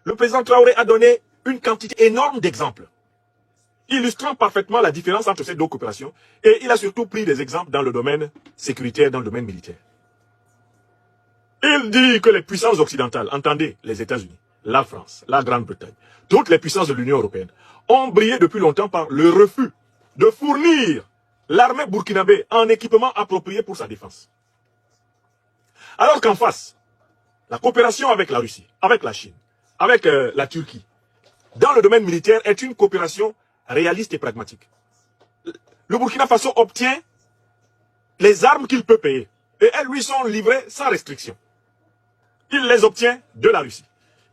le président Traoré a donné une quantité énorme d'exemples, illustrant parfaitement la différence entre ces deux coopérations, et il a surtout pris des exemples dans le domaine sécuritaire, dans le domaine militaire. Il dit que les puissances occidentales, entendez les États-Unis, la France, la Grande-Bretagne, toutes les puissances de l'Union européenne, ont brillé depuis longtemps par le refus de fournir l'armée burkinabé en équipement approprié pour sa défense. Alors qu'en face, la coopération avec la Russie, avec la Chine, avec la Turquie, dans le domaine militaire, est une coopération réaliste et pragmatique. Le Burkina Faso obtient les armes qu'il peut payer, et elles lui sont livrées sans restriction. Il les obtient de la Russie,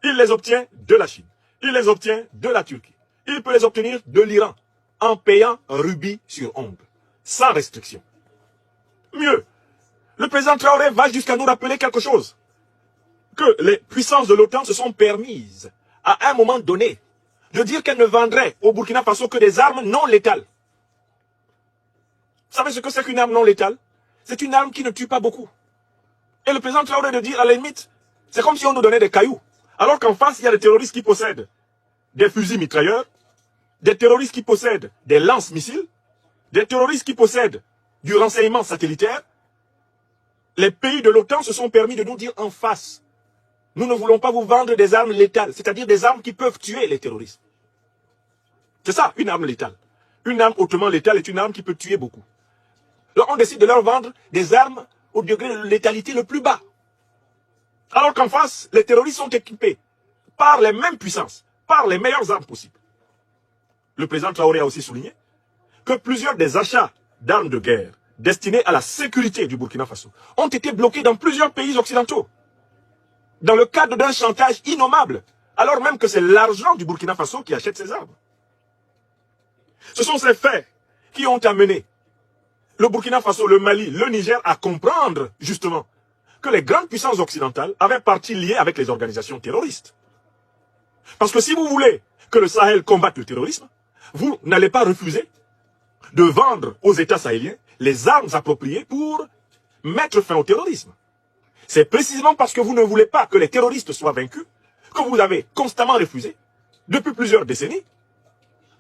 il les obtient de la Chine, il les obtient de la Turquie, il peut les obtenir de l'Iran, en payant rubis sur ongle, sans restriction. Mieux, le président Traoré va jusqu'à nous rappeler quelque chose, que les puissances de l'OTAN se sont permises, à un moment donné, de dire qu'elles ne vendraient au Burkina Faso que des armes non létales. Vous savez ce que c'est qu'une arme non létale? C'est une arme qui ne tue pas beaucoup. Et le président Traoré de dire, à la limite, c'est comme si on nous donnait des cailloux. Alors qu'en face, il y a des terroristes qui possèdent des fusils mitrailleurs, des terroristes qui possèdent des lance-missiles, des terroristes qui possèdent du renseignement satellitaire. Les pays de l'OTAN se sont permis de nous dire en face, nous ne voulons pas vous vendre des armes létales, c'est-à-dire des armes qui peuvent tuer les terroristes. C'est ça, une arme létale. Une arme hautement létale est une arme qui peut tuer beaucoup. Alors on décide de leur vendre des armes au degré de létalité le plus bas. Alors qu'en face, les terroristes sont équipés par les mêmes puissances, par les meilleures armes possibles. Le président Traoré a aussi souligné que plusieurs des achats d'armes de guerre destinés à la sécurité du Burkina Faso ont été bloqués dans plusieurs pays occidentaux, dans le cadre d'un chantage innommable, alors même que c'est l'argent du Burkina Faso qui achète ces armes. Ce sont ces faits qui ont amené le Burkina Faso, le Mali, le Niger à comprendre justement que les grandes puissances occidentales avaient partie liée avec les organisations terroristes. Parce que si vous voulez que le Sahel combatte le terrorisme, vous n'allez pas refuser de vendre aux États sahéliens les armes appropriées pour mettre fin au terrorisme. C'est précisément parce que vous ne voulez pas que les terroristes soient vaincus que vous avez constamment refusé, depuis plusieurs décennies,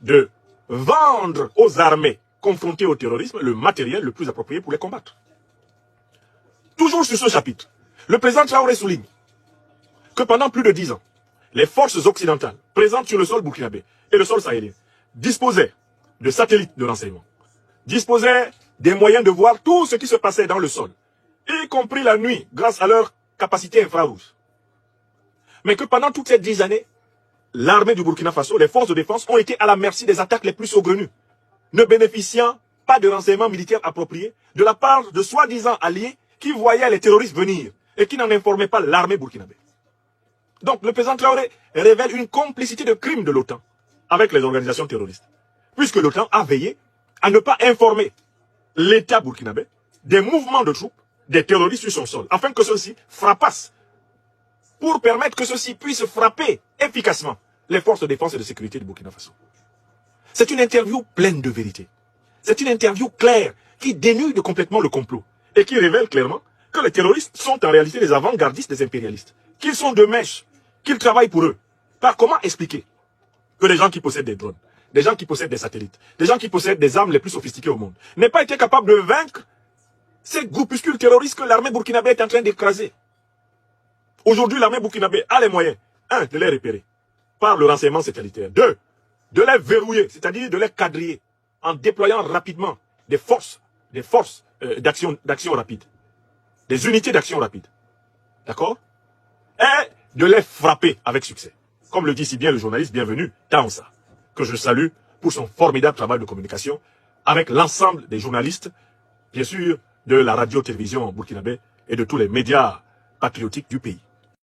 de vendre aux armées confrontées au terrorisme le matériel le plus approprié pour les combattre. Toujours sur ce chapitre, le président Traoré souligne que pendant plus de 10 ans, les forces occidentales présentes sur le sol burkinabé et le sol sahélien disposaient de satellites de renseignement, disposaient des moyens de voir tout ce qui se passait dans le sol, y compris la nuit, grâce à leur capacité infrarouge. Mais que pendant toutes ces 10 années, l'armée du Burkina Faso, les forces de défense ont été à la merci des attaques les plus saugrenues, ne bénéficiant pas de renseignements militaires appropriés de la part de soi-disant alliés qui voyaient les terroristes venir et qui n'en informaient pas l'armée burkinabé. Donc le président Traoré révèle une complicité de crimes de l'OTAN avec les organisations terroristes, puisque l'OTAN a veillé à ne pas informer l'État burkinabé des mouvements de troupes des terroristes sur son sol, afin que ceux-ci frappassent, pour permettre que ceux-ci puissent frapper efficacement les forces de défense et de sécurité du Burkina Faso. C'est une interview pleine de vérité. C'est une interview claire qui dénude complètement le complot et qui révèle clairement que les terroristes sont en réalité les avant-gardistes des impérialistes, qu'ils sont de mèche, qu'ils travaillent pour eux. Par comment expliquer que des gens qui possèdent des drones, des gens qui possèdent des satellites, des gens qui possèdent des armes les plus sophistiquées au monde, n'aient pas été capables de vaincre ces groupuscules terroristes que l'armée burkinabé est en train d'écraser? Aujourd'hui, l'armée burkinabé a les moyens, 1, de les repérer par le renseignement satellitaire, 2, de les verrouiller, c'est-à-dire de les quadriller, en déployant rapidement des forces d'action rapide, des unités d'action rapide, d'accord? Et de les frapper avec succès. Comme le dit si bien le journaliste bienvenu, Taonsa, que je salue pour son formidable travail de communication avec l'ensemble des journalistes, bien sûr, de la radio-télévision burkinabé et de tous les médias patriotiques du pays.